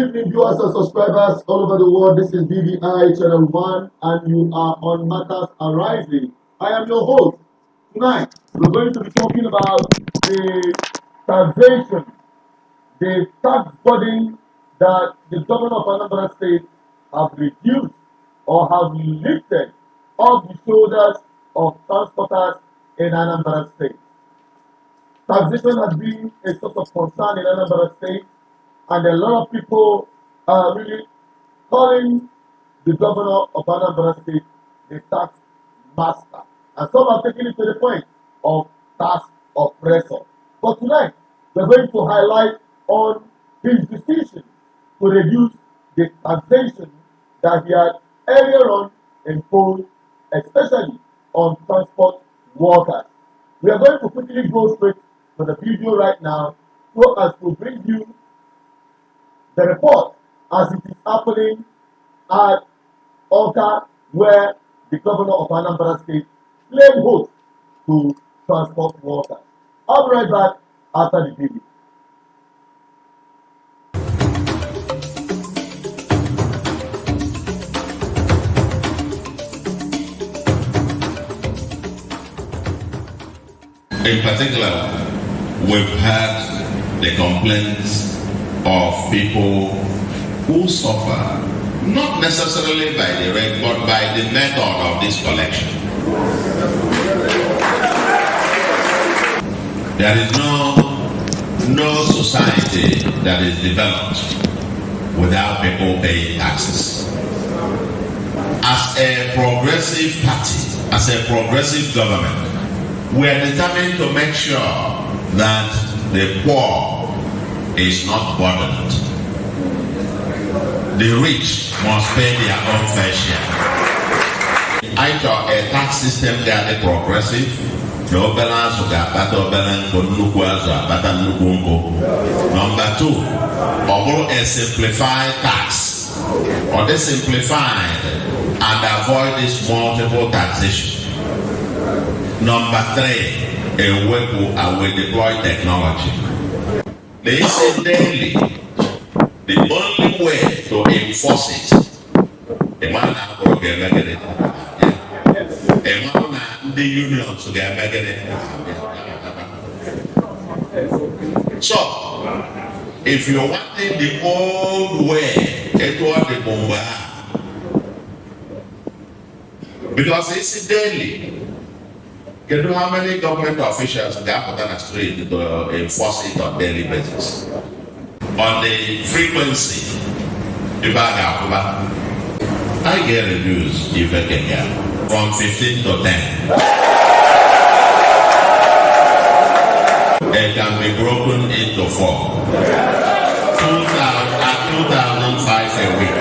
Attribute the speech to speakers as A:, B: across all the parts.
A: Good evening, viewers and subscribers all over the world. This is BBI Channel 1, and you are on Matters Arising. I am your host. Tonight, we're going to be talking about the taxation, the tax burden that the governor of Anambra State have reduced or have lifted off the shoulders of transporters in Anambra State. Taxation has been a source of concern in Anambra State, and a lot of people are really calling the governor of Anambra State the tax master. And some are taking it to the point of tax oppressor. But tonight, we're going to highlight on his decision to reduce the taxation that he had earlier on imposed, especially on transport workers. We are going to quickly go straight to the video right now so as to bring you the report as it is happening at Oka, where the governor of Anambra State played host to transport workers. I'll be right back after the video.
B: In particular, we've had the complaints of people who suffer, not necessarily by the rate, but by the method of this collection. There is no society that is developed without people paying taxes. As a progressive party, as a progressive government, we are determined to make sure that the poor is not burdened. The rich must pay their own fair share. I thought a tax system that is progressive. Number two, or a simplified tax, or the simplified and avoid this multiple taxation. Number three, a way to deploy technology. They say daily, the only way to enforce it, a man the unions to get so, if you're wanting the old way, it was the bomba. Because it's daily. You know how many government officials got put on the street to enforce it on daily basis? On the frequency, I get reduced if I can get from 15 to 10. It can be broken into 4. 2,005 a week.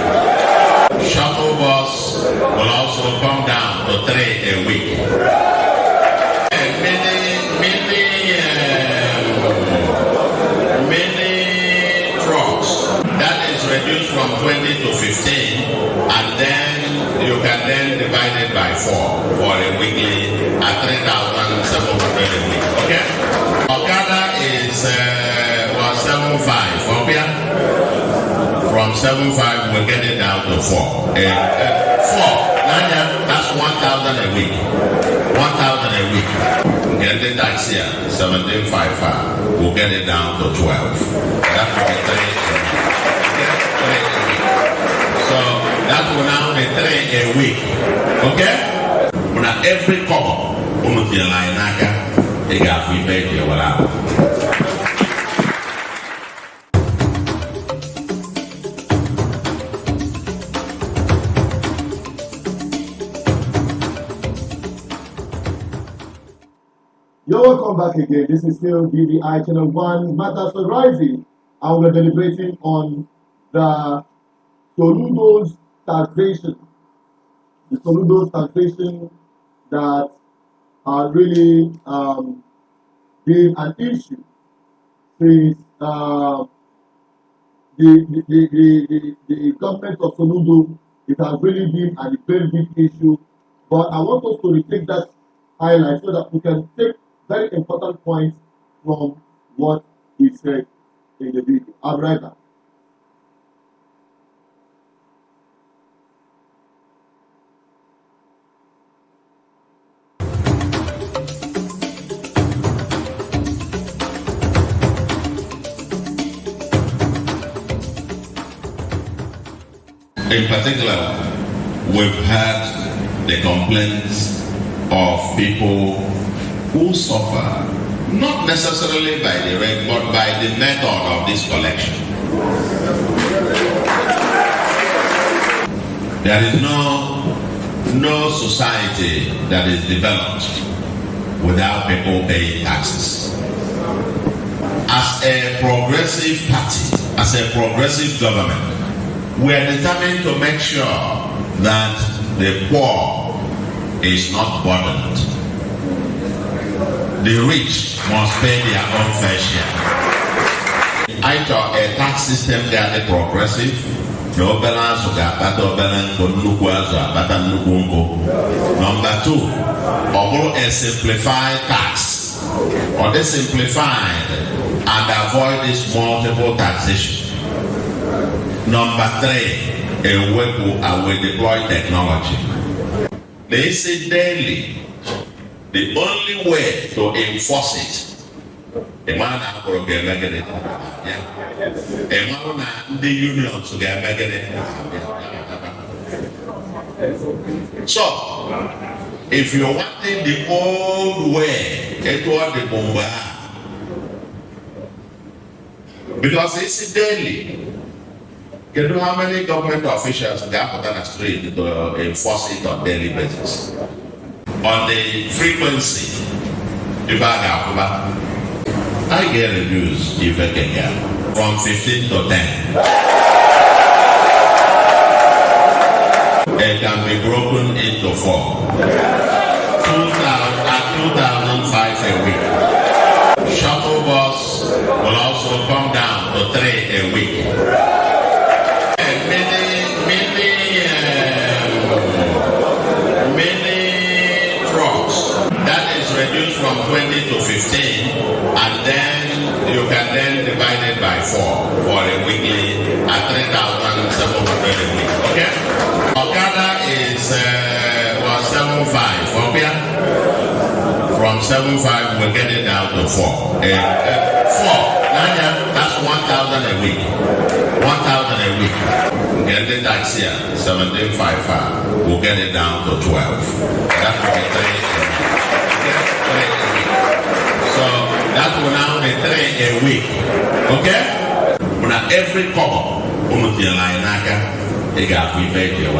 B: Shuttle bus will also come down to 3 a week. Many trucks, that is reduced from 20 to 15, and then you can then divide it by 4 for a weekly at 3,700 a week. Okay? Okada is 7.5. Okay? From 7.5 we'll get it down to 4. 4. That's 1,000 a week. 1,000 a week. Get the tax here, 17.55. We'll get it down to 12. That will be 3 a week. So that will now be 3 a week. Okay? Now every couple, they got free pay here without.
A: You're welcome back again. This is still BBI Channel 1, Matters Arising, and we're deliberating on the Soludo's taxation. The Soludo's taxation that are really been an issue since the government of Soludo. It has really been a very big issue, but I want us to retake that highlight so that we can take very important points from what he said in the video. I'll be right back.
B: In particular, we've had the complaints of people who suffer, not necessarily by the rate, but by the method of this collection. There is no society that is developed without people paying taxes. As a progressive party, as a progressive government, we are determined to make sure that the poor is not burdened. The rich must pay their own fair share. I thought a tax system that is progressive. No balance of balance for Number two, or a simplified tax, or the simplified and avoid this multiple taxation. Number three, a way will deploy technology. They say daily, the only way to enforce it. A man will get it. A man the unions will get it. So, if you're wanting the old way, it was the bomba. Because it's daily. You know how many government officials get put on the street to enforce it on daily basis? On the frequency, I get reduced if I can get from 15 to 10. It can be broken into 4. 2,005 a week. Shuttle bus will also come down to 3 a week. Many trucks that is reduced from 20 to 15, and then you can then divide it by 4 for a weekly at 3,700 a week. Okay? Okada is 7.5. Okay? From 7.5 we'll get it down to 4. 4. That's 1,000 a week. 1,000 a week. Get the tax here, 17.55. We'll get it down to 12. That will be 3 a week. So that will now be 3 a week. Okay? Now every couple, they got to be paid here.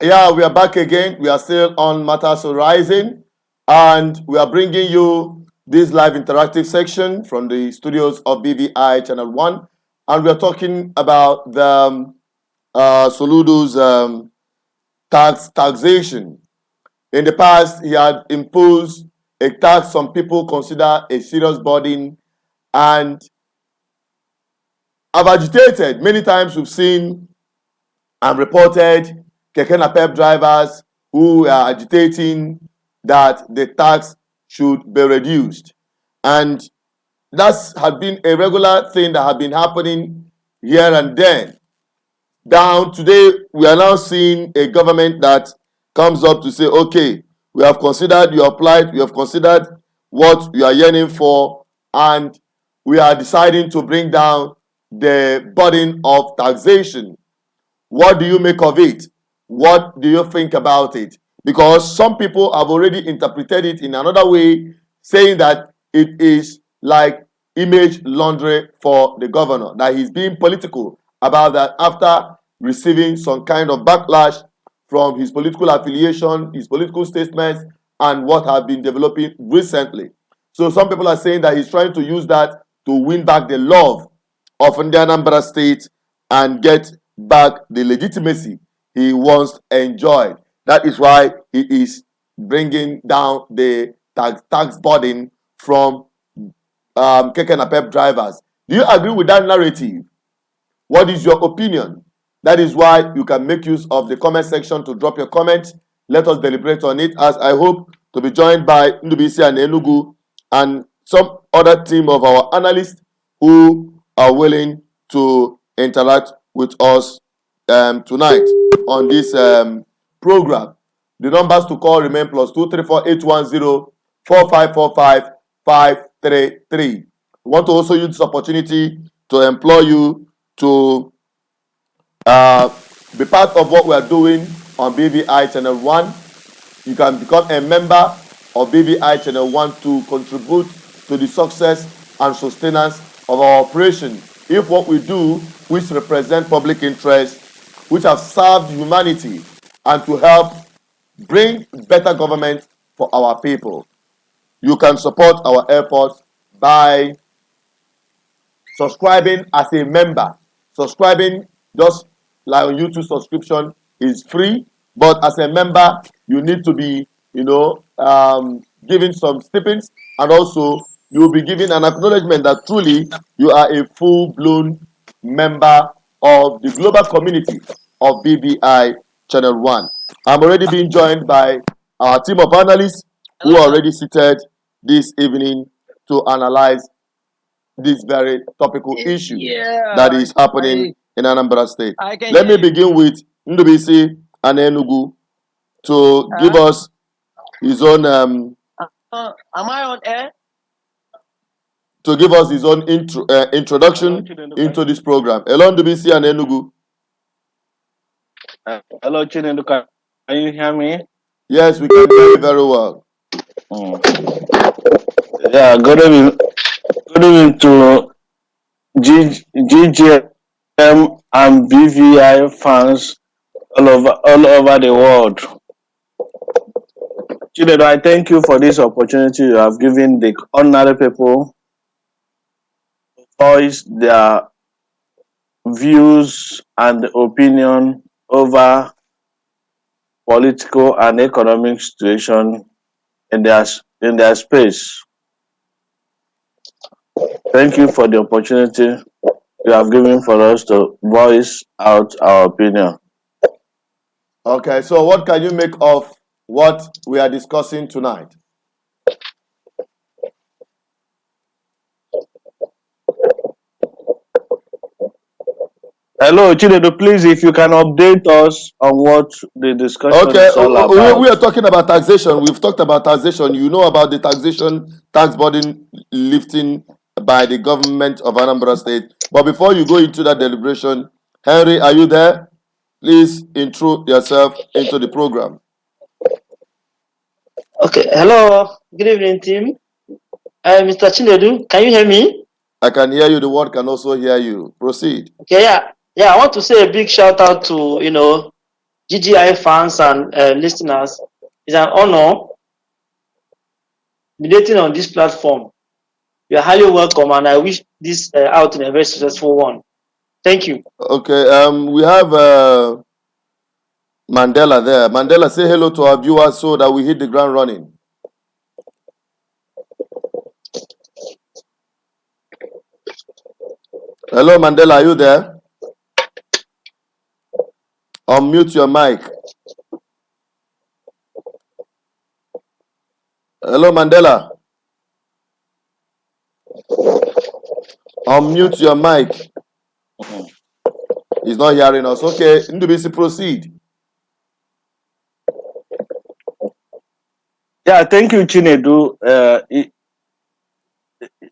A: Yeah, we are back again. We are still on Matters Horizon, and we are bringing you this live interactive section from the studios of BVI Channel 1, and we are talking about the Soludo's taxation. In the past, he had imposed a tax some people consider a serious burden, and have agitated. Many times we've seen and reported Keke Napep drivers who are agitating that the tax should be reduced. And that had been a regular thing that had been happening here and then. Down today, we are now seeing a government that comes up to say, okay, we have considered your plight, we have considered what you are yearning for, and we are deciding to bring down the burden of taxation. What do you make of it? What do you think about it? Because some people have already interpreted it in another way, saying that it is like image laundry for the governor, that he's being political about that after receiving some kind of backlash from his political affiliation, his political statements, and what have been developing recently. So some people are saying that he's trying to use that to win back the love of the Anambra state and get back the legitimacy he once enjoyed. That is why he is bringing down the tax burden from Keke Napep drivers. Do you agree with that narrative? What is your opinion? That is why you can make use of the comment section to drop your comments. Let us deliberate on it, as I hope to be joined by Ndubisi and Enugu and some other team of our analysts who are willing to interact with us tonight on this program. The numbers to call remain +234-810-4545-533. We want to also use this opportunity to employ you to be part of what we are doing on BVI Channel 1. You can become a member of BVI Channel 1 to contribute to the success and sustenance of our operation. If what we do, which represent public interest, which have served humanity, and to help bring better government for our people. You can support our efforts by subscribing as a member. Subscribing, just like on YouTube subscription, is free, but as a member, you need to be, given some stipends, and also you will be given an acknowledgement that truly you are a full-blown member of the global community of BBI Channel 1. I'm already being joined by our team of analysts who are already seated this evening to analyze this very topical issue that is happening in Anambra State. Let me begin with Ndubisi and Enugu to give us his own
C: am I on air?
A: To give us his own introduction into this program. Hello, Ndubisi and Enugu.
C: Hello, Chinendu. Can you hear me?
A: Yes, we can hear you very well.
C: Yeah, good evening to GGM and BVI fans all over the world. Chinedu, I thank you for this opportunity you have given the ordinary people to voice their views and opinion over political and economic situation in their space. Thank you for the opportunity you have given for us to voice out our opinion.
A: Okay, so what can you make of what we are discussing tonight?
C: Hello, Chinedu, please, if you can update us on what the discussion is all about.
A: We are talking about taxation. We've talked about taxation. You know about the taxation, tax burden lifting by the government of Anambra State. But before you go into that deliberation, Henry, are you there? Please intro yourself into the program.
D: Okay, hello, good evening, team. Mr. Chinedu, can you hear me?
A: I can hear you. The world can also hear you. Proceed.
D: Okay, yeah. I want to say a big shout out to GGI fans and listeners. It's an honor relating on this platform. You are highly welcome, and I wish this out in a very successful one. Thank you.
A: Okay. We have Mandela there. Mandela, say hello to our viewers so that we hit the ground running. Hello, Mandela, are you there? Unmute your mic. Hello, Mandela. Unmute your mic. He's not hearing us. Okay, Ndubisi, proceed.
C: Yeah, thank you, Chinedu.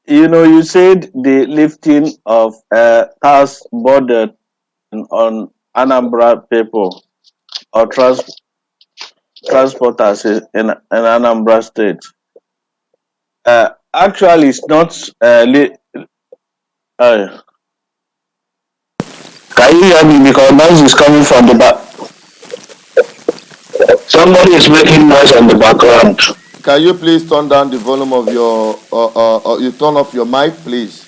C: You said the lifting of tax burden on Anambra people or transporters in Anambra State. Actually, it's not. Can you hear me? Because noise is coming from the back. Somebody is making noise on the background.
A: Can you please turn down the volume of your, you turn off your mic, please?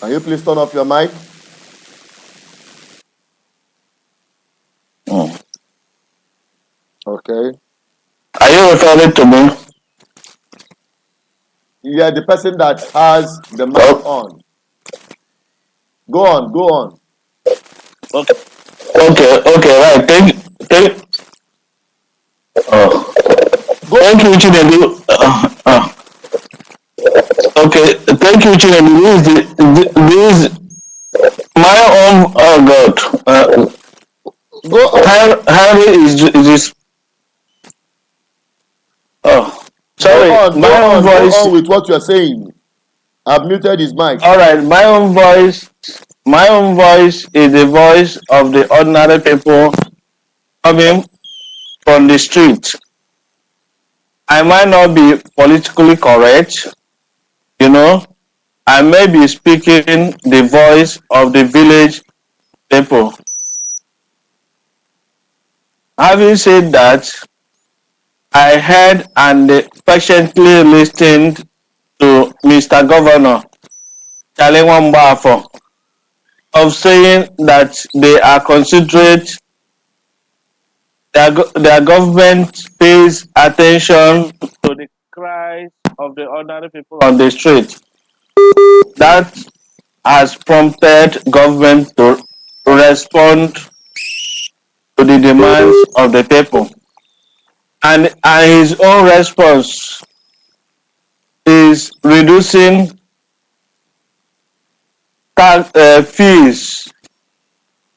A: Can you please turn off your mic? Okay.
C: Are you referring to me?
A: Yeah, the person that has the mic on. Go on.
C: Okay, right. Thank you, Chinedu. Okay, thank you, Chinedu. This my own, oh God.
A: Go on.
C: Henry is this. Oh,
A: Go
C: sorry,
A: on. Go
C: my own
A: on. Go
C: voice.
A: on with what you're saying. I've muted his mic.
C: All right, my own voice. My own voice is the voice of the ordinary people coming from the street. I might not be politically correct, you know. I may be speaking the voice of the village people. Having said that, I heard and patiently listened to Mr. Governor Chale of saying that they are considerate, their government pays attention to the cries of the ordinary people on the street. That has prompted government to respond to the demands of the people. And his own response is reducing fees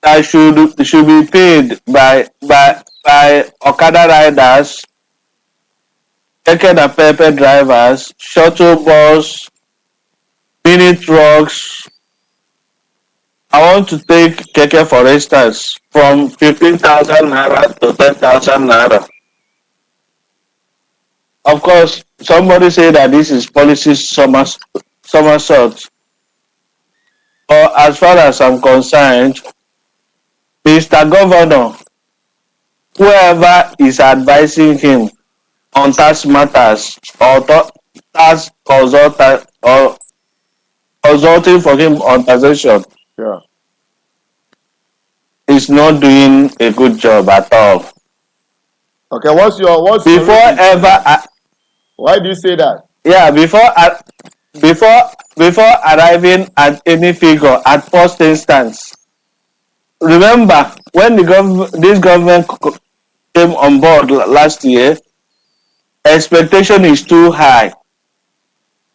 C: that should be paid by Okada riders, keke and pepper drivers, shuttle bus, mini trucks. I want to take keke for instance from 15,000 naira to 10,000 naira. Of course, somebody say that this is policy somersault. But as far as I'm concerned, Mr. Governor, whoever is advising him on tax matters or tax consultant or consulting for him on taxation
A: Yeah.
C: is not doing a good job at all.
A: Okay. What's your
C: Before
A: reason?
C: ever,
A: Why do you say that?
C: yeah, before arriving at any figure at first instance, remember when this government came on board last year, expectation is too high.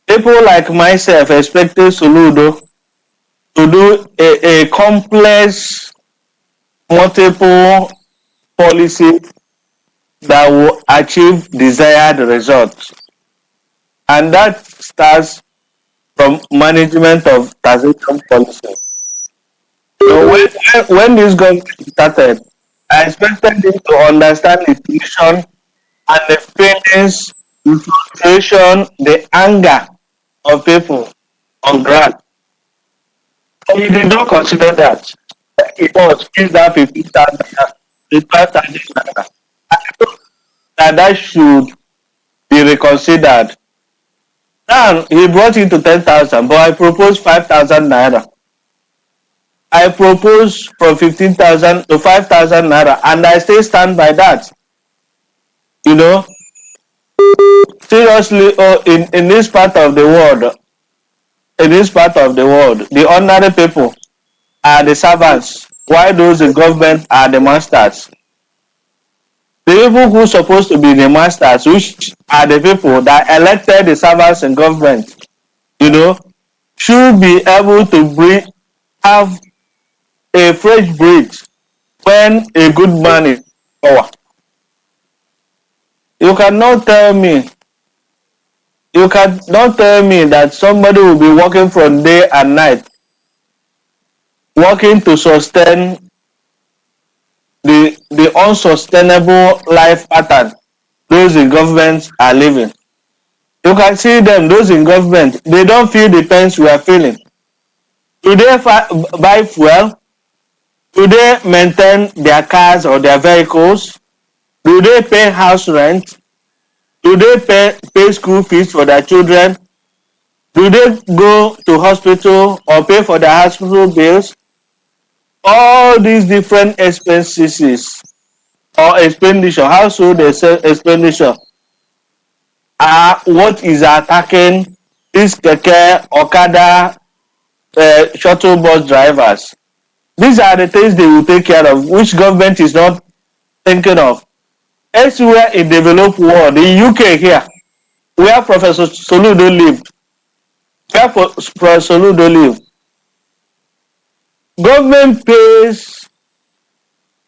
C: People like myself expected Soludo to do a complex, multiple policy that will achieve desired results. And that starts from management of taxation policy. So when this government started, I expected them to understand the situation and the feelings, the frustration, the anger of people on ground. He did not consider that. It was is that 15,000 naira, 5,000 naira. I thought that should be reconsidered. Now he brought it to 10,000, but I proposed 5,000 naira. I proposed from 15,000 to 5,000 naira, and I still stand by that. You know, seriously, in this part of the world, the ordinary people are the servants, while those in government are the masters. The people who are supposed to be the masters, which are the people that elected the servants in government, you know, should be able to have a fresh breath when a good man is in power. You cannot tell me that somebody will be working from day and night, working to sustain the unsustainable life pattern those in government are living. You can see them, those in government, they don't feel the pains we are feeling. Do they buy fuel? Do they maintain their cars or their vehicles? Do they pay house rent? Do they pay school fees for their children? Do they go to hospital or pay for their hospital bills? All these different expenses or expenditure, household expenditure, are what is attacking these keke, okada, shuttle bus drivers. These are the things they will take care of, which government is not thinking of. Elsewhere in developed world, in UK here, where Professor Soludo lived, government pays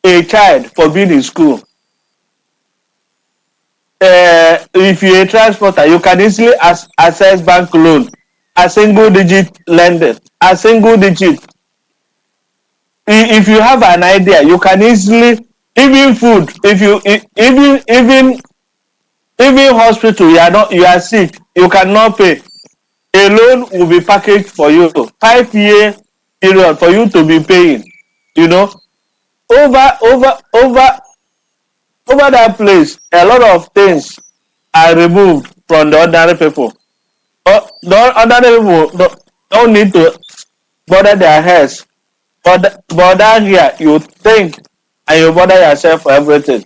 C: a child for being in school. If you're a transporter, you can easily access bank loan, a single digit lending, a single digit. If you have an idea, you can easily, even food. If you even hospital, you are sick, you cannot pay. A loan will be packaged for you, 5 year period for you to be paying. You know, over over over over that place, a lot of things are removed from the ordinary people. The ordinary people don't need to bother their heads. But down here, you think and you bother yourself for everything.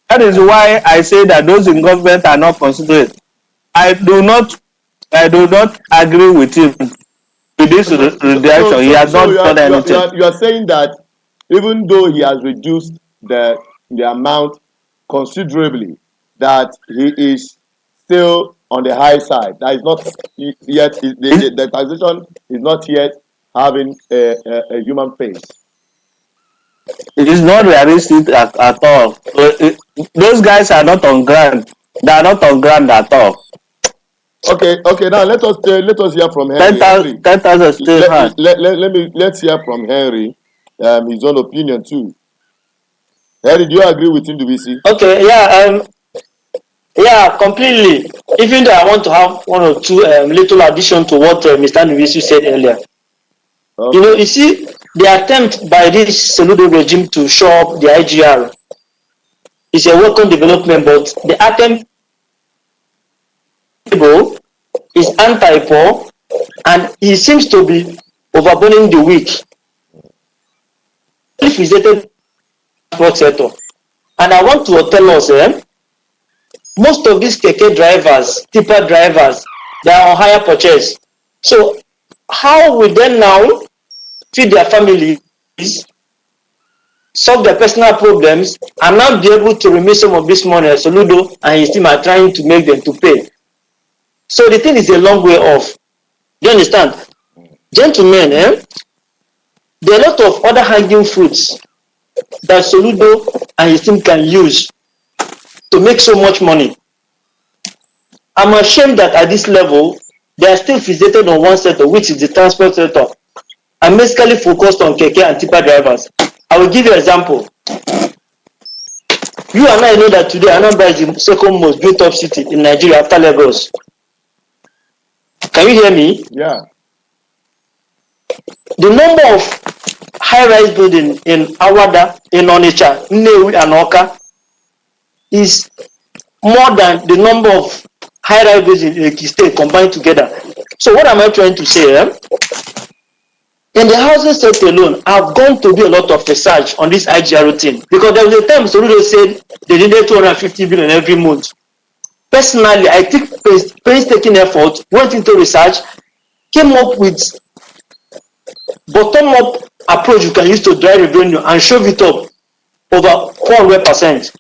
C: That is why I say that those in government are not considerate. I do not, I do not agree with him with this reduction. He has not done anything.
A: You are saying that even though he has reduced the amount considerably, that he is still on the high side. That is not yet the taxation is not yet having a human face.
C: It is not realistic at all. Those guys are not on ground. They are not on ground at all.
A: Okay. Now let us hear from Henry.
C: 10,000 still hard.
A: Let's hear from Henry. His own opinion too. Henry, do you agree with him, DVC?
D: Okay, yeah, completely. Even though I want to have one or two little addition to what Mr. Nuvisu said earlier. Okay. You know, you see, the attempt by this Soludo regime to show up the IGR is a welcome development, but the attempt is anti-poor, and he seems to be overburdening the weak. Sector. And I want to tell us, most of these keke drivers, tipper drivers, they are on higher purchase. So how will they now feed their families, solve their personal problems, and now be able to remit some of this money as Soludo and his team are trying to make them to pay? So the thing is a long way off. Do you understand? Gentlemen, there are a lot of other hanging fruits that Soludo and his team can use to make so much money. I'm ashamed that at this level, they are still fixated on one sector, which is the transport sector, and basically focused on keke and tipper drivers. I will give you an example. You and I know that today Anambra is the second most built up city in Nigeria after Lagos. Can you hear me?
A: Yeah.
D: The number of high-rise buildings in Awada, in Onitsha, Nnewi, and Oka is more than the number of high-rise buildings in Ekiti State combined together. So what am I trying to say? In the housing sector alone, I've gone to do a lot of research on this IGR thing, because there was a time Soludo said they needed 250 billion every month. Personally, I took painstaking effort, went into research, came up with bottom-up approach you can use to drive revenue and shove it up over 400%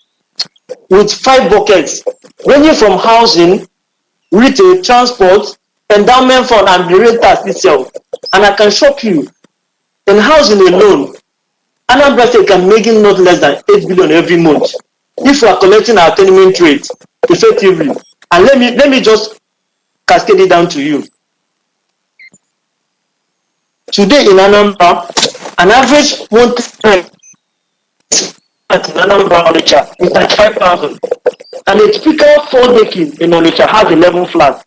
D: with 5 buckets, ranging from housing, retail, transport, endowment fund, and the rate tax itself. And I can shock you, in housing alone, Anambra State can make it not less than 8 billion every month if we are collecting our attainment rate effectively. And let me just cascade it down to you. Today in Anambra, an average monthly rent at Anambra Onitsha is 35,000, and a typical 4-decade in Onitsha has 11 flats.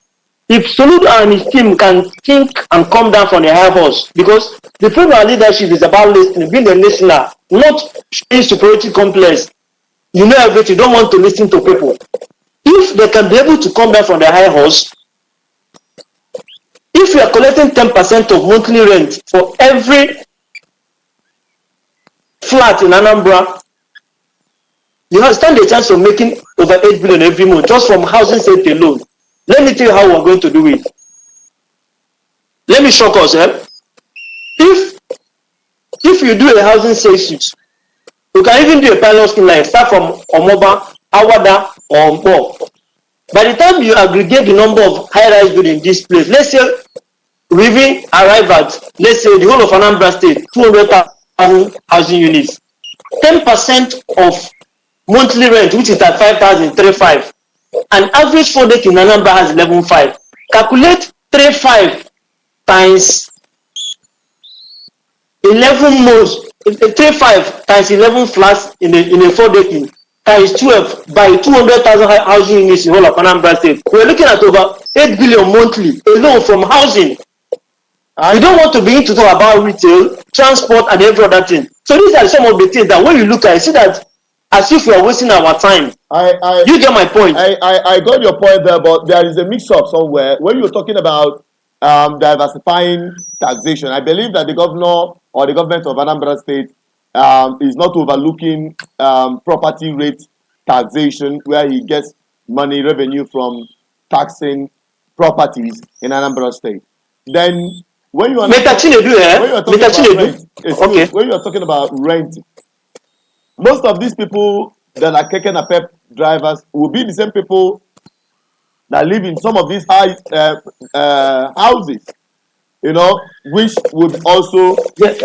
D: If Soludo and his team can think and come down from the high horse, because the program leadership is about listening, being a listener, not showing superiority complex. You know everything, you don't want to listen to people. If they can be able to come down from the high horse, if you are collecting 10% of monthly rent for every flat in Anambra, you have stand a chance of making over 8 billion every month just from housing sector alone. Let me tell you how we're going to do it. Let me shock us. If you do a housing sales, you can even do a pilot scheme like start from Omoba, Awada, or Mpo. By the time you aggregate the number of high-rise buildings in this place, let's say we even arrive at, let's say the whole of Anambra State, 200,000 housing units. 10% of monthly rent, which is at 5,035. An average 4-day in Anambra has 11,500. Calculate 3,500 times 11 months. 3,500 times 11 flats in a 4-day times 12 by 200,000 housing units in whole of Anambra State. We're looking at over 8 billion monthly alone from housing. We don't want to begin to talk about retail, transport, and every other thing. So these are some of the things that when you look at it, see that as if we are wasting our time. You get my point?
A: I got your point there, but there is a mix-up somewhere. When you're talking about diversifying taxation, I believe that the governor or the government of Anambra State is not overlooking property rate taxation, where he gets money revenue from taxing properties in Anambra State. Then when you are talking about rent, most of these people that are keke napep drivers will be the same people that live in some of these high houses, you know, which would also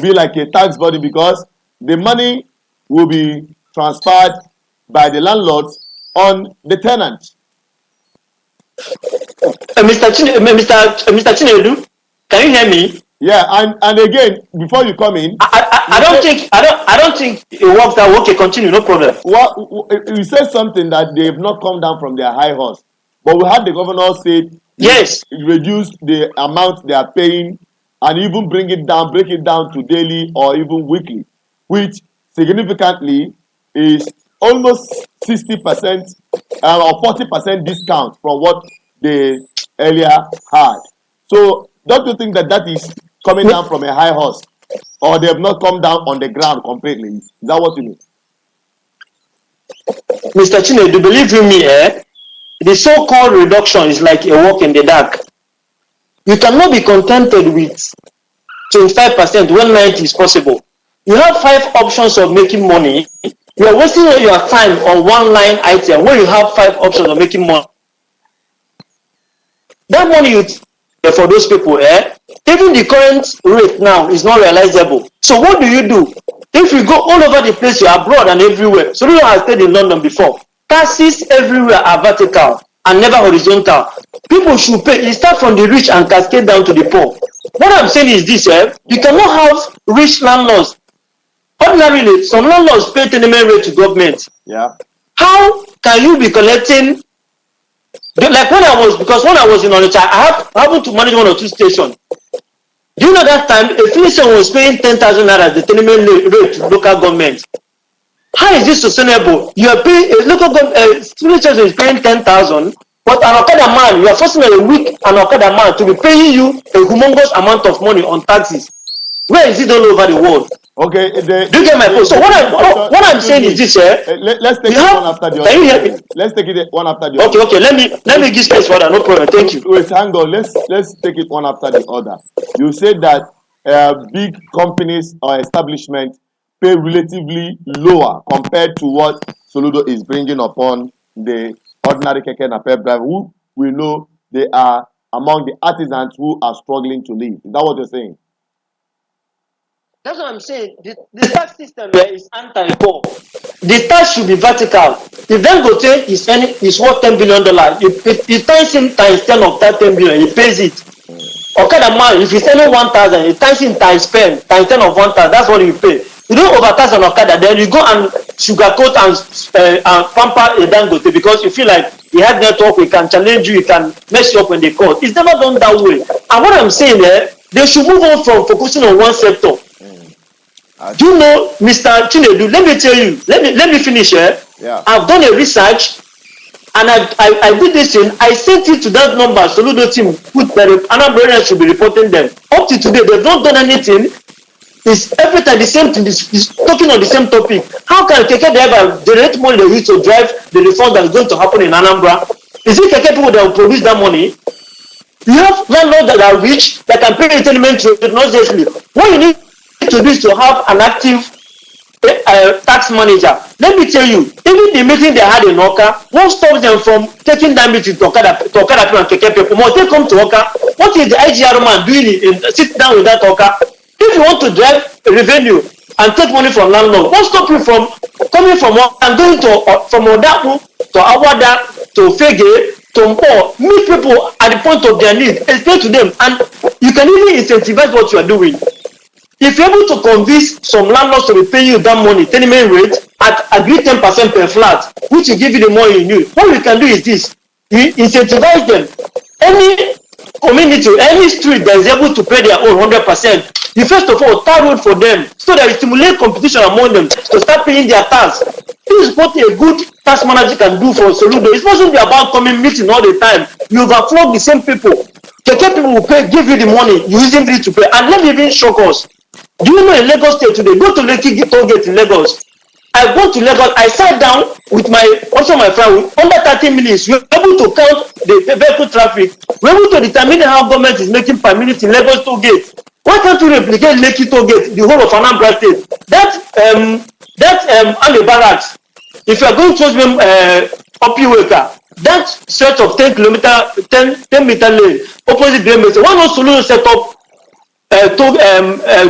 A: be like a tax body, because the money will be transferred by the landlords on the tenants.
D: Mr. Chinedu, can you hear me?
A: Yeah, and again, before you come in,
D: I don't think it works out. Okay, continue, no problem.
A: Well, you said something that they have not come down from their high horse, but we had the governor say
D: yes,
A: reduce the amount they are paying and even break it down to daily or even weekly, which significantly is almost 60% or 40% discount from what they earlier had. So don't you think that is coming down from a high horse, or they have not come down on the ground completely? Is that what you mean?
D: Mr. Chinedu, believe you me, the so-called reduction is like a walk in the dark. You cannot be contented with 25% when 90% is possible. You have 5 options of making money. You are wasting all your time on one line item when you have 5 options of making money. That money you for those people, even the current rate now is not realizable. So what do? If you go all over the place, you're abroad and everywhere. So you have stayed in London before. Taxes everywhere are vertical and never horizontal. People should pay. It starts from the rich and cascade down to the poor. What I'm saying is this, you cannot have rich landlords. Ordinarily, some landlords pay tenement rate to government.
A: Yeah.
D: How can you be collecting? Like when I was in Onitsha, I happened to manage 1 or 2 stations. Do you know that time a Physician was paying 10,000 naira the tenement rate to local government? How is this sustainable? You are paying a local government, Physician is paying 10,000, but an Okada man, you are forcing a week an Okada man to be paying you a humongous amount of money on taxes. Where is it all over the world?
A: Okay,
D: do you get my point? So what I'm saying is this,
A: let's take it one after the other.
D: Can you hear me?
A: Let's take it one after the other.
D: Okay. Let me give space for that. No problem. Thank you.
A: Wait, hang on. Let's take it one after the other. You said that big companies or establishments pay relatively lower compared to what Soludo is bringing upon the ordinary keke napep driver, who we know they are among the artisans who are struggling to live. Is that what you're saying?
D: That's what I'm saying. The tax system here is anti-poor. The tax should be vertical. If Dangote is worth $10 billion, it times him times 10 of that 10 billion, he pays it. Okada man, if he's selling 1,000, it times him times 10 of 1,000, that's what you pay. You don't overtax an Okada, then you go and sugarcoat and pamper a Dangote because you feel like he had network, he can challenge you, he can mess you up when they call. It's never done that way. And what I'm saying there, they should move on from focusing on one sector. Do you know, Mr. Chinedu, let me tell you, let me finish here.
A: Yeah.
D: I've done a research and I did this thing. I sent it to that number, Soludo team, put the Anambra should be reporting them. Up to today, they've not done anything. It's every time the same thing, is talking on the same topic. How can Keke driver generate money they use to drive the reform that is going to happen in Anambra? Is it Keke people that will produce that money? You have landlords that are rich that can pay tenement rate, not justly. What you need to do is to have an active tax manager. Let me tell you, even the meeting they had in Oka, what stops them from taking that meeting to Okada people and Keke people? When they come to Oka, what is the IGR man doing? Sit down with that Oka. If you want to drive revenue, and take money from landlord. What stop you from coming from one and going to from Odapu to Awada to Fege to Mpo? Meet people at the point of their need, explain to them, and you can even incentivize what you are doing. If you're able to convince some landlords to be paying you that money, tenement rate at agreed 10% per flat, which will give you the money you need. What we can do is this: you incentivize them. Any community, any street that is able to pay their own 100%, you first of all tar road for them so that you stimulate competition among them to start paying their tax. This is what a good tax manager can do for Soludo. It's not only about coming meeting all the time. You overflow the same people. Keke people will pay, give you the money, you using it to pay. And let me even shock us. Do you know in Lagos State today? Go to Lekki toll gate in Lagos. I go to Lagos. I sat down with my friend. Under 30 minutes, we're able to count the vehicle traffic. We're able to determine how government is making per minute in Lagos toll gate. Why can't you replicate Lekki toll gate, the whole of Anambra State? That barracks. If you are going towards Opiweka, that stretch of 10 meter lane opposite BMS, why not Soludo set up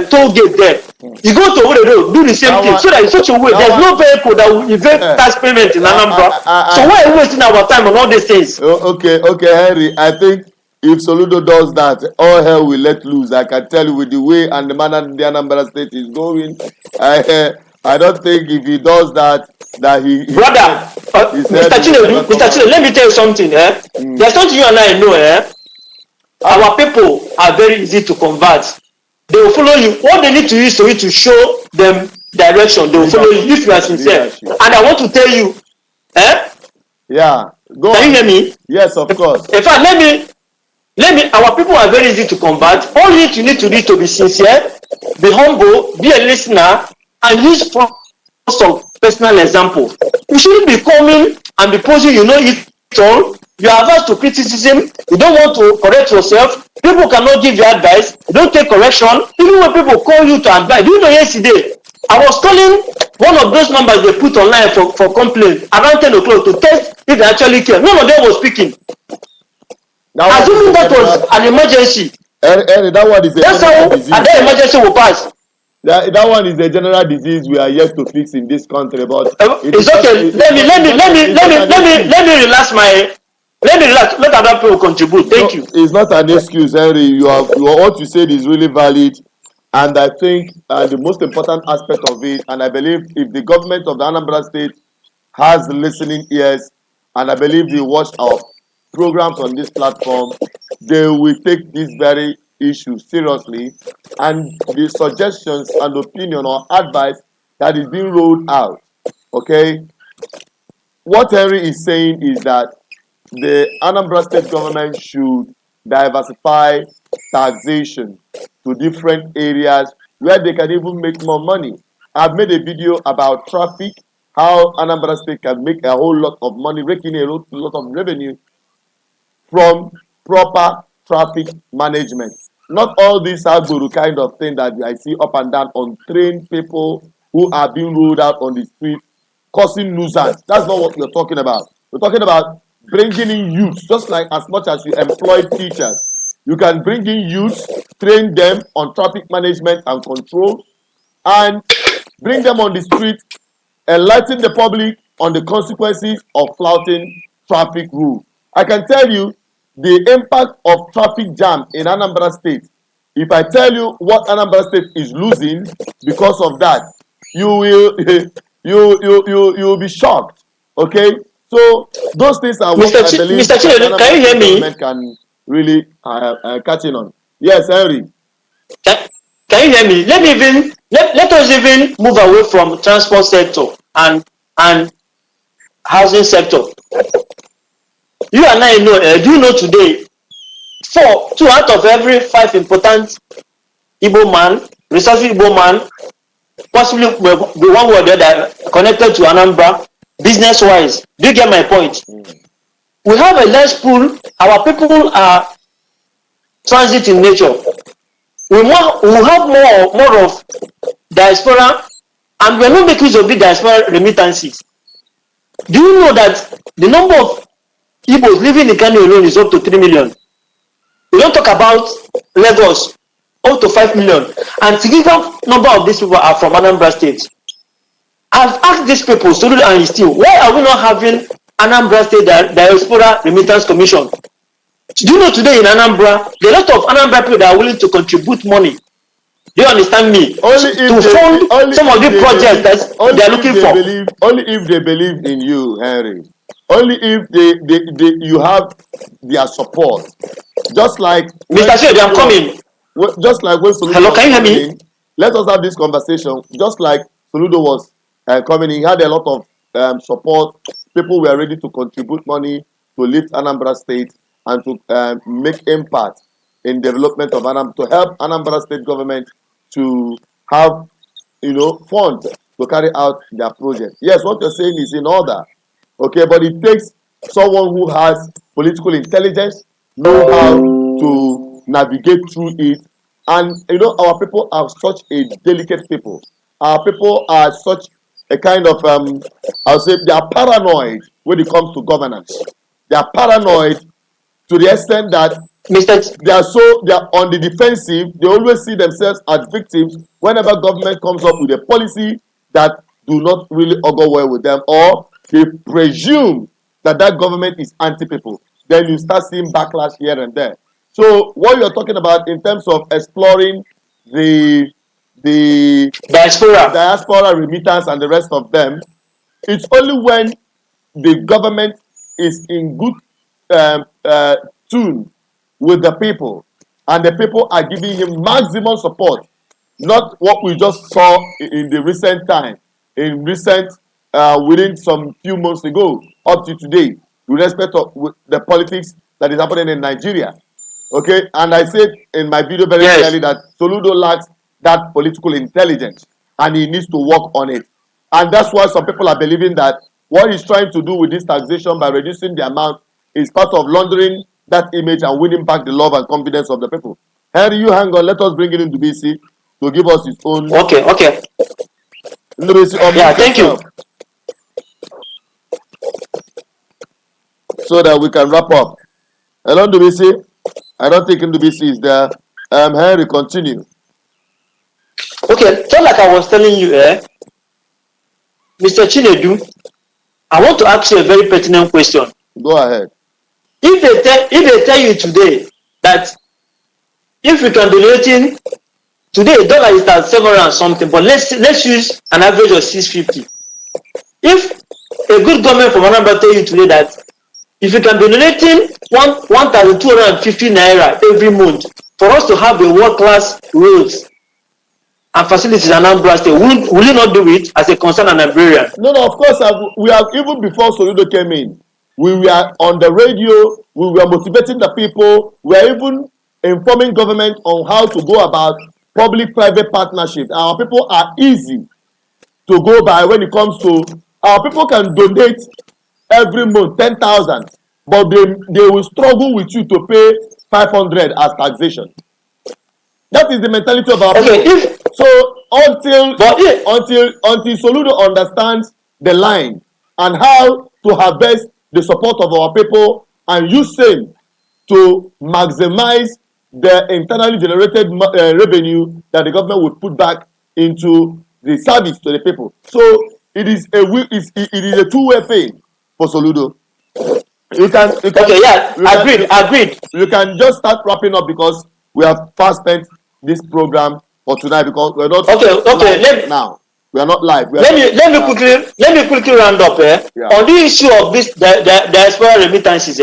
D: toll gate there? You go to the road, do the same thing, so that in such a way there's no vehicle that will evade tax payment in Anambra. So why are we wasting our time on all these things?
A: Okay, Henry. I think if Soludo does that, all hell will let loose. I can tell you with the way and the manner the Anambra State is going. I don't think if he does that he
D: brother, Mr. Chile, let me tell you something. There's something you and I know. Our people are very easy to convert. They will follow you. What they need to use for you to show them direction, they will follow you if you are sincere. And I want to tell you,
A: yeah, go
D: can
A: on.
D: You hear me?
A: Yes, of course.
D: In fact, let me. Our people are very easy to convert. All you need to do is to be sincere, be humble, be a listener, and use some personal example. You shouldn't be coming and be posing, you know it all. You are averse to criticism. You don't want to correct yourself. People cannot give you advice. You don't take correction. Even when people call you to advise. Do you know yesterday, I was calling one of those numbers they put online for complaints around 10 o'clock to test if they actually care. None of them was speaking. Assuming that was an emergency.
A: That one is
D: that's how that emergency will pass.
A: That one is a general disease we are yet to fix in this country. But
D: it's okay. Let me relax my. Let me relax. Let other people contribute. Thank you.
A: It's not an excuse, Henry. What you said is really valid, and I think the most important aspect of it, and I believe if the government of the Anambra State has listening ears, and I believe they watch our programs on this platform, they will take this very issue seriously, and the suggestions and opinion or advice that is being rolled out. Okay, what Henry is saying is that the Anambra State government should diversify taxation to different areas where they can even make more money. I've made a video about traffic, how Anambra State can make a whole lot of money, raking a lot of revenue from proper traffic management. Not all these Aguru kind of thing that I see up and down on trained people who are being rolled out on the street, causing nuisance. That's not what we're talking about. We're talking about bringing in youth, just like as much as you employ teachers. You can bring in youth, train them on traffic management and control, and bring them on the street, enlighten the public on the consequences of flouting traffic rules. I can tell you the impact of traffic jam in Anambra State. If I tell you what Anambra State is losing because of that, you will be shocked. Okay, so those things are what I believe
D: Mr. Chile, can you hear me?
A: Can really catch in on. Yes, Henry.
D: Can you hear me? Let us even move away from transport sector and housing sector. You and I know. Do you know today? 2 out of every 5 important Igbo man, resourceful Igbo man, possibly the one word that connected to Anambra, business-wise. Do you get my point? We have a large pool. Our people are transit in nature. We have more of diaspora, and we're not making use of the diaspora remittances. Do you know that the number of Igbos living in Kano alone is up to 3 million? We don't talk about Lagos, up to 5 million. And significant number of these people are from Anambra State. I've asked these people, Soludo and his team, why are we not having Anambra State Diaspora Remittance Commission? Do you know today in Anambra, there are a lot of Anambra people that are willing to contribute money. Do you understand me? To fund some of the projects that they are looking for.
A: Only if they believe in you, Henry. Only if you have their support. Just like
D: Mr. Shade, I'm coming.
A: Just like when Soludo
D: Hello, can you hear me?
A: Let us have this conversation. Just like Soludo was coming, he had a lot of support. People were ready to contribute money to lift Anambra State and to make impact in development of Anambra, to help Anambra State government to have, funds to carry out their project. Yes, what you're saying is in order, okay, but it takes someone who has political intelligence, know how to navigate through it, and our people are such a delicate people. Our people are such a kind of I'll say they are paranoid when it comes to governance. They are paranoid to the extent that they are on the defensive. They always see themselves as victims whenever government comes up with a policy that do not really augur well with them, or they presume that government is anti-people. Then you start seeing backlash here and there. So what you're talking about in terms of exploring the diaspora remittance and the rest of them, it's only when the government is in good tune with the people and the people are giving him maximum support, not what we just saw in the recent time, within some few months ago up to today, with respect to the politics that is happening in Nigeria. Okay, and I said in my video very clearly that Soludo lacks that political intelligence and he needs to work on it. And that's why some people are believing that what he's trying to do with this taxation by reducing the amount is part of laundering that image and winning back the love and confidence of the people. Henry, you hang on. Let us bring it into BC to give us his own.
D: Okay.
A: Yeah,
D: thank you.
A: So that we can wrap up. Hello, NDBC. I don't think NDBC is there. Henry, continue.
D: Okay, just like I was telling you, Mr. Chinedu, I want to ask you a very pertinent question.
A: Go ahead.
D: If they tell you today that if we can donate today, dollar is at 700 and something, but let's use an average of 650. If a good government from Anambra tell you today that if you can be donating 1,250 naira every month for us to have the world-class roads and facilities in Anambra State, will you not do it as a concerned Anambrarian?
A: No, of course. We have, even before Soludo came in, we were on the radio, we were motivating the people, we were even informing government on how to go about public-private partnership. Our people are easy to go by when it comes to, our people can donate every month 10,000, but they will struggle with you to pay 500 as taxation. That is the mentality of our people. So until Soludo understands the line and how to harvest the support of our people and use same to maximize the internally generated revenue that the government would put back into the service to the people. So it is a two-way thing for Soludo. Agreed. You can just start wrapping up because we have fast spent this program for tonight because we're not now. We are not live.
D: Let me quickly round up on the issue of this diaspora remittances.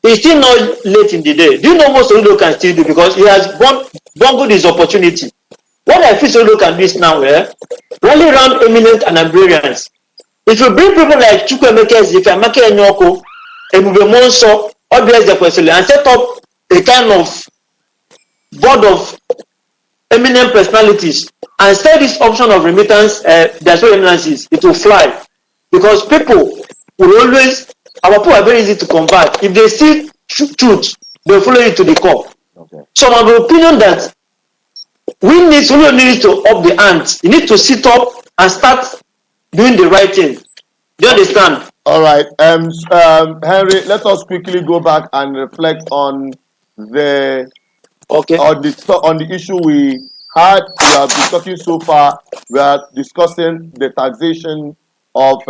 D: It's still not late in the day. Do you know what Soludo can still do? Because he has bungled his opportunity. What I feel Soludo can do is now, rally around eminent Anambrarians. If you bring people like Chukwemeke Ezekiel, Enyoko, Ebube Monso, Obias Ekwesili, and set up a kind of board of eminent personalities and set this option of remittance, diaspora remittances, it will fly. Because people will always, our people are very easy to convert. If they see truth, they'll follow it to the core. Okay. So I'm of the opinion that we need to up the ante. You need to sit up and start doing the right thing. Do you understand?
A: All right. Henry, let us quickly go back and reflect on the
D: Okay.
A: On the issue we have been talking so far. We are discussing the taxation of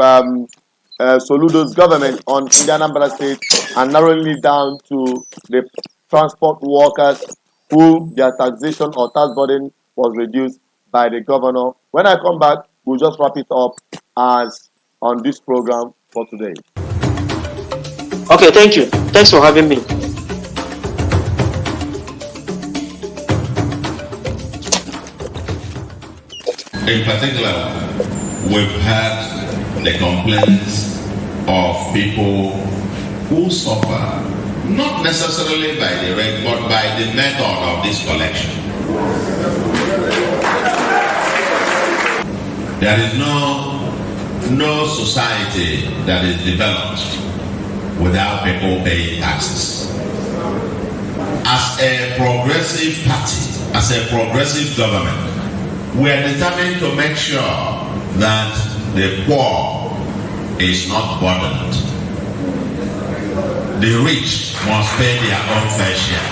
A: Soludo's government on in the Anambra state and narrowing it down to the transport workers who their taxation or tax burden was reduced by the governor. When I come back, we'll just wrap it up as on this program for today.
D: Okay, thank you. Thanks for having me.
B: In particular, we've had the complaints of people who suffer, not necessarily by the rate, but by the method of this collection. There is no society that is developed without people paying taxes. As a progressive party, as a progressive government, we are determined to make sure that the poor is not burdened. The rich must pay their own fair share.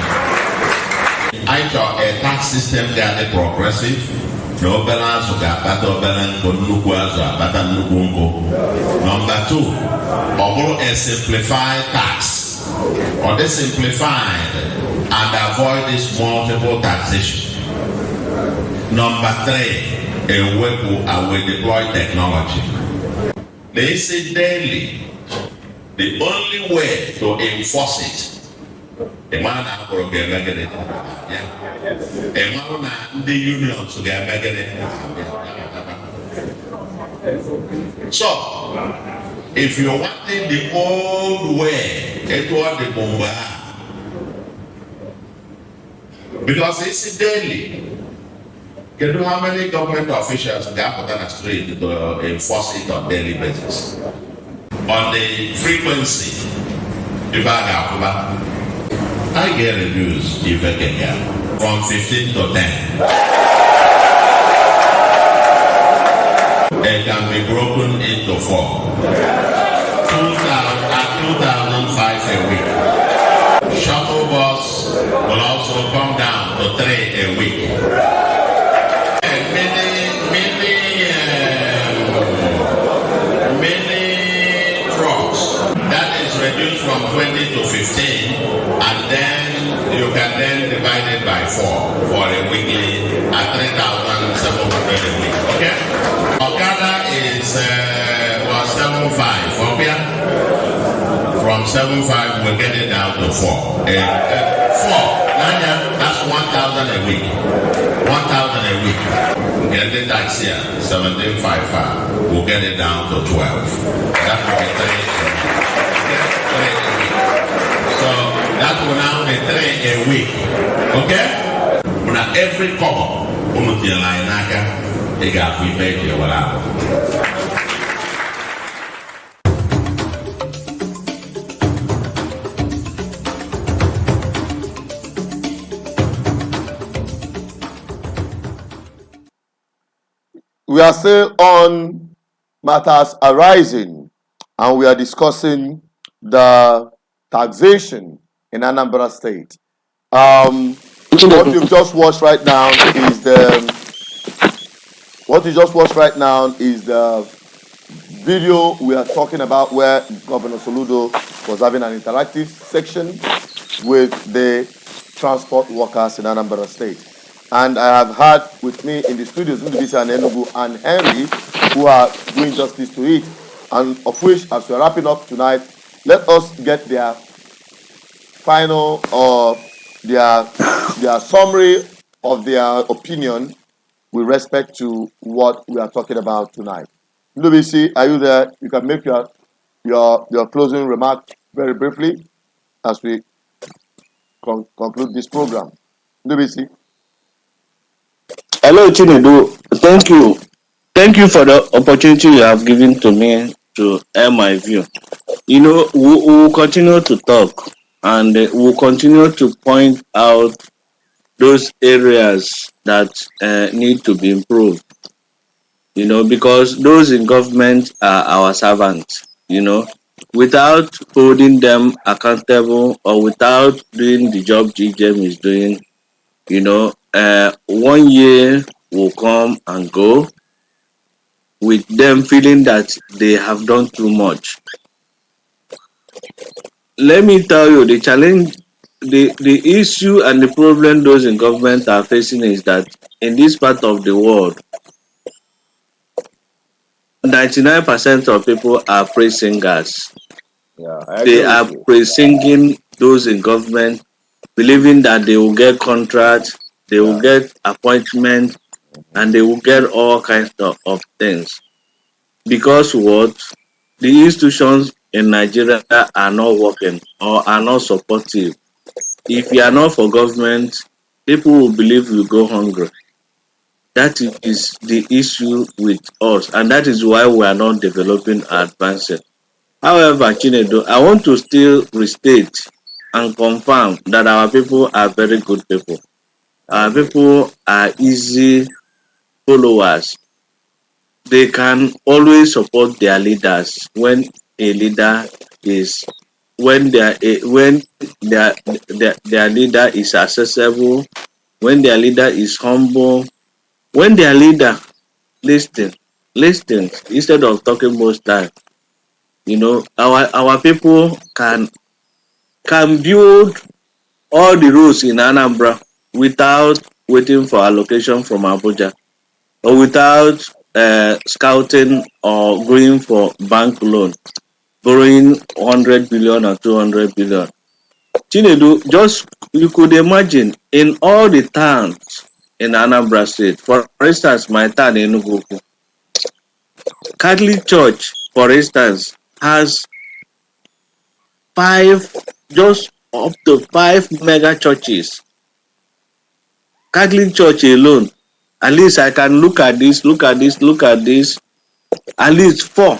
B: I thought a tax system that is progressive. No balance of balance Number two, a simplified tax or the simplified and avoid this multiple taxation. Number three, a way and we deploy technology. They say daily, the only way to enforce it, a man the unions to get so, if you're wanting the old way, it was the bomba. Because it's daily. Can you how many government officials got put on a street to enforce it on daily basis? On the frequency, I get reduced if I can get from 15 to 10. It can be broken into 4. 2,005 a week. Shuttle bus will also come down to 3 a week. Many trucks that is reduced from 20 to 15, and then you can then divide it by 4 for a weekly at 3,700 a week. Okay? Okada is 7.5. Okay? From 7.5 we'll get it down to 4. 4. That's 1,000 a week. 1,000 a week. Get the tax here, 17.55. We'll get it down to 12. That will be 3 a week. So that will now be 3 a week. Okay? Now every couple, they got we make you
A: We are still on matters arising, and we are discussing the taxation in Anambra State. What you've just watched right now is the video we are talking about, where Governor Soludo was having an interactive section with the transport workers in Anambra State. And I have had with me in the studios, Ndubisi and Enugu and Henry, who are doing justice to it, and of which, as we are wrapping up tonight, let us get their final or their summary of their opinion with respect to what we are talking about tonight. Ndubisi, are you there? You can make your closing remark very briefly as we conclude this program. Ndubisi.
C: Hello, Chinedu. Thank you. Thank you for the opportunity you have given to me to air my view. We will continue to talk, and we will continue to point out those areas that need to be improved. Because those in government are our servants. Without holding them accountable or without doing the job GGM is doing, 1 year will come and go with them feeling that they have done too much. Let me tell you, the challenge, the issue and the problem those in government are facing is that in this part of the world, 99% of people are praise singers.
A: Yeah, I agree
C: They
A: with
C: are
A: you.
C: praise singing those in government, believing that they will get contracts, they will
A: Yeah.
C: get appointments, and they will get all kinds of things. Because what? The institutions in Nigeria are not working or are not supportive. If you are not for government, people will believe you go hungry. That is the issue with us, and that is why we are not developing or advancing. However, Chinedu, I want to still restate and confirm that our people are very good people.
A: I
C: Our
A: agree.
C: people are easy followers. They can always support their leaders when a leader is when their leader is accessible, when their leader is humble, when their leader listen listens instead of talking most time. Our people can build all the roads in Anambra without waiting for allocation from Abuja, or without scouting or going for bank loan, borrowing 100 billion or 200 billion. Chinedu, just you could imagine in all the towns in Anambra State, for instance, my town Enugu, Catholic Church, for instance, has five, just up to five mega churches. Catholic Church alone, at least I can look at this, look at this, look at this, at least four.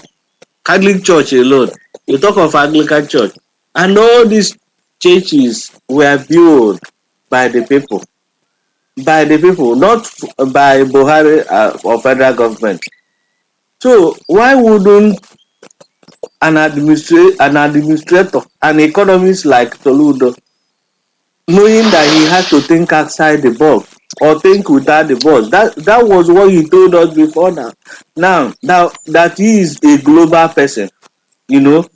C: Catholic Church alone. You talk of Anglican Church, and all these churches were built by the people, not by Buhari or federal government. So why wouldn't an administrator, an economist like Soludo, knowing that he had to think outside the box or think without the box? That was what he told us before now. Now that he is a global person, you know,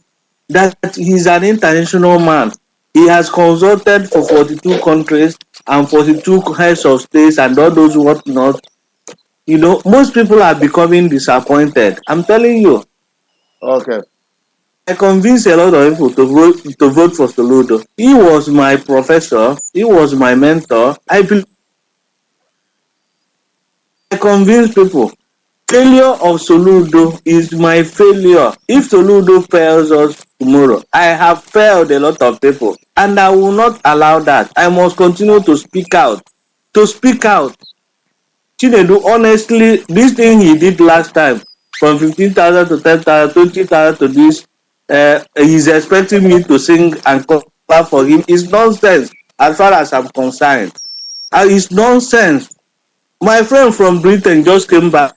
C: that he's an international man. He has consulted for 42 countries and 42 heads of states and all those whatnot. Most people are becoming disappointed. I'm telling you,
A: Okay.
C: I convinced a lot of people to vote for Soludo. He was my professor. He was my mentor. I convinced people. Failure of Soludo is my failure. If Soludo fails us tomorrow, I have failed a lot of people, and I will not allow that. I must continue to speak out. To speak out. Chinedu, honestly, this thing he did last time, from 15,000 to 10,000, 20,000 to this, he's expecting me to sing and clap for him. It's nonsense as far as I'm concerned. It's nonsense. My friend from Britain just came back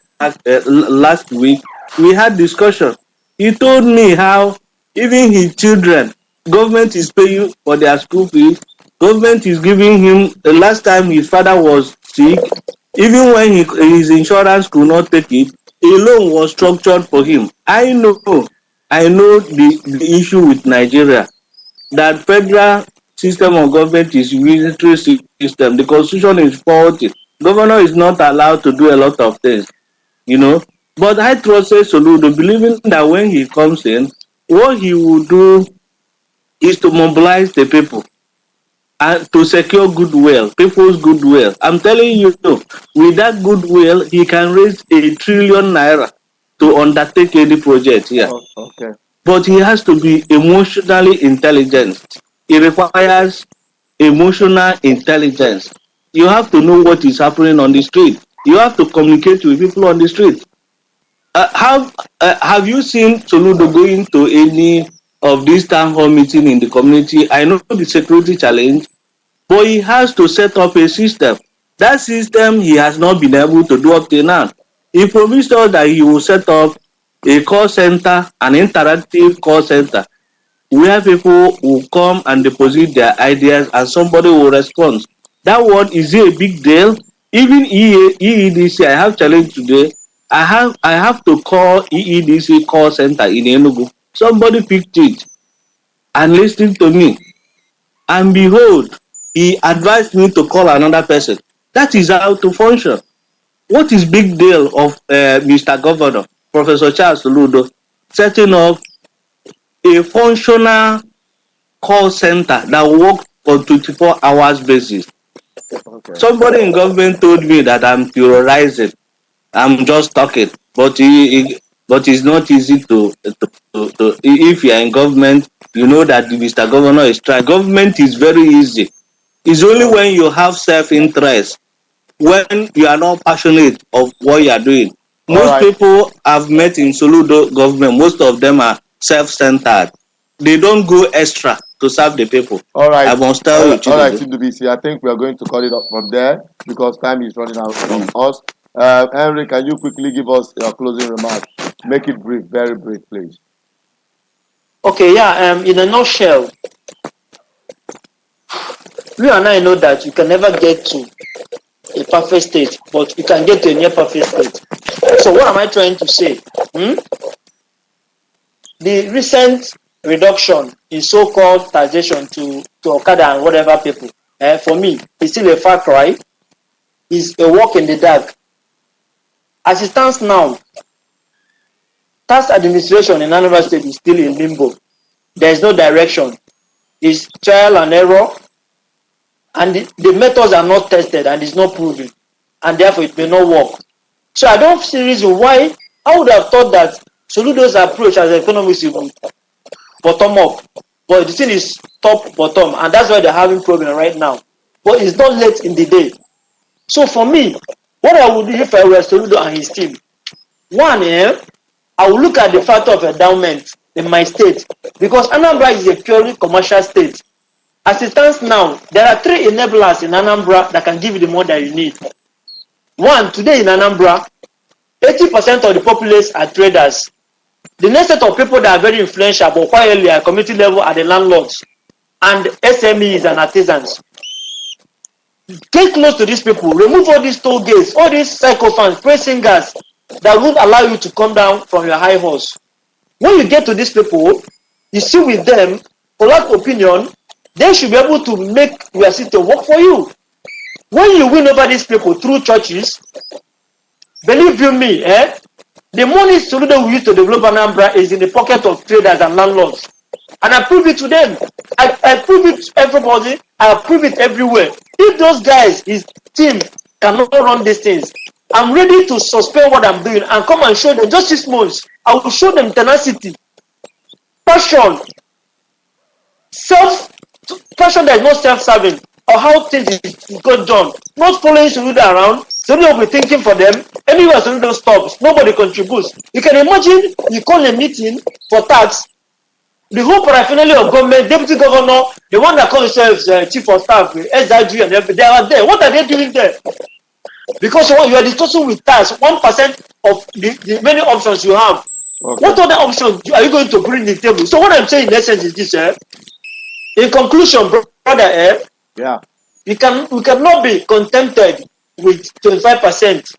C: last week. We had discussion. He told me how even his children, government is paying for their school fees. Government is giving him. The last time his father was sick, even when his insurance could not take it, a loan was structured for him. I know the issue with Nigeria, that federal system of government is unitary system. The constitution is faulty. Governor is not allowed to do a lot of things, you know. But I trusted Soludo, believing that when he comes in, what he will do is to mobilize the people and to secure goodwill, people's goodwill. I'm telling you, with that goodwill, he can raise 1 trillion naira to undertake any project here.
A: Oh, okay.
C: But he has to be emotionally intelligent. It requires emotional intelligence. You have to know what is happening on the street. You have to communicate with people on the street. Have you seen Soludo going to any of these town hall meeting in the community? I know the security challenge, but he has to set up a system. That system he has not been able to do up till now. He promised us that he will set up a call center, an interactive call center, where people will come and deposit their ideas and somebody will respond. That one is it a big deal? Even EEDC, I have challenge today. I have to call EEDC call center in Enugu. Somebody picked it and listened to me. And behold, he advised me to call another person. That is how to function. What is big deal of Mr. Governor, Professor Charles Soludo, setting up a functional call center that works on 24 hours basis?
A: Okay.
C: Somebody in government told me that I'm theorizing. I'm just talking, but it's not easy to if you are in government, you know that Mr. Governor is trying. Government is very easy. It's only when you have self-interest, when you are not passionate of what you are doing.
A: All
C: Most
A: right.
C: people I've met in Soludo government, most of them are self-centered. They don't go extra to serve the people.
A: All right.
C: I must tell you,
A: All right,
C: Chinedu.
A: CWBC. I think we are going to cut it up from there because time is running out from us. Henry, can you quickly give us your closing remarks? Make it brief, very brief, please.
D: Okay, yeah. In a nutshell, you and I know that you can never get to a perfect state, but you can get to a near perfect state. So what am I trying to say? The recent reduction in so-called taxation to Okada and whatever people, for me, is still a far cry. Is a walk in the dark. As it stands now, tax administration in Anambra State is still in limbo. There is no direction. It's trial and error, and the methods are not tested and it's not proven, and therefore it may not work. So I don't see reason why. I would have thought that Soludo's approach as an economist will bottom up, but the thing is top bottom, and that's why they're having problem right now. But it's not late in the day. So for me, what I would do if I were Soludo and his team, one, I will look at the factor of endowment in my state, because Anambra is a purely commercial state. As it stands now, there are 3 enablers in Anambra that can give you the money that you need. One, today in Anambra, 80% of the populace are traders. The next set of people that are very influential but quietly at community level are the landlords and SMEs and artisans. Get close to these people, remove all these toll gates, all these psychophants, praise singers that won't allow you to come down from your high horse. When you get to these people, you sit with them, collect opinion, they should be able to make your system work for you. When you win over these people through churches, believe you me, the money Soludo we use to develop Anambra is in the pocket of traders and landlords. And I prove it to them. I prove it to everybody. I prove it everywhere. If those guys, his team, cannot run these things, I'm ready to suspend what I'm doing and come and show them just 6 months. I will show them tenacity, passion, passion that is not self-serving, or how things is got done. Not following Soludo around. Soludo will be thinking for them. Anywhere Soludo stops, nobody contributes. You can imagine you call a meeting for tax. The whole paraphernalia of government, deputy governor, the one that calls himself chief of staff, SIG, and everything, they are there. What are they doing there? Because you are discussing with tax 1% of the many options you have. Okay. What other options are you going to bring to the table? So what I'm saying in essence is this, in conclusion, brother,
A: yeah,
D: we cannot be contented with 25%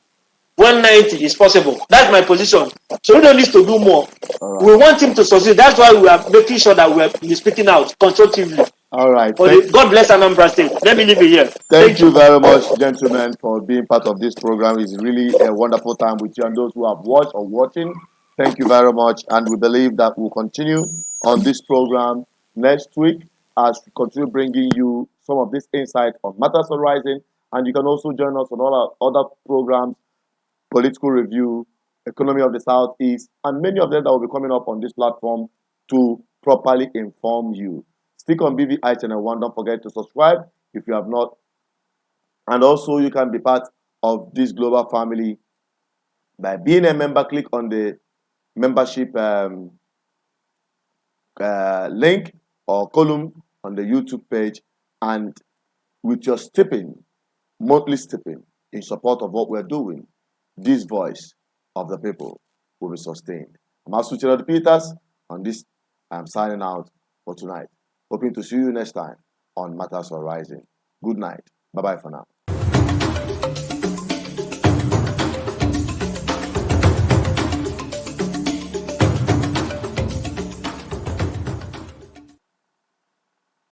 D: when 90 is possible. That's my position. So we don't need to do more. Right. We want him to succeed. That's why we are making sure that we are speaking out constructively.
A: All right.
D: God bless Anambra State. Let me leave it here.
A: Thank you very much, gentlemen, for being part of this program. It's really a wonderful time with you and those who have watched or watching. Thank you very much. And we believe that we'll continue on this program next week as we continue bringing you some of this insight on matters arising. And you can also join us on all our other programs, Political Review, Economy of the Southeast, and many of them that will be coming up on this platform to properly inform you. Stick on BVI Channel 1. Don't forget to subscribe if you have not. And also, you can be part of this global family by being a member. Click on the membership link or column on the YouTube page, and with your monthly stepping in support of what we're doing, this voice of the people will be sustained. I'm Asuchirad Peters. On this, I'm signing out for tonight. Hoping to see you next time on Matters Arising. Good night. Bye-bye for now.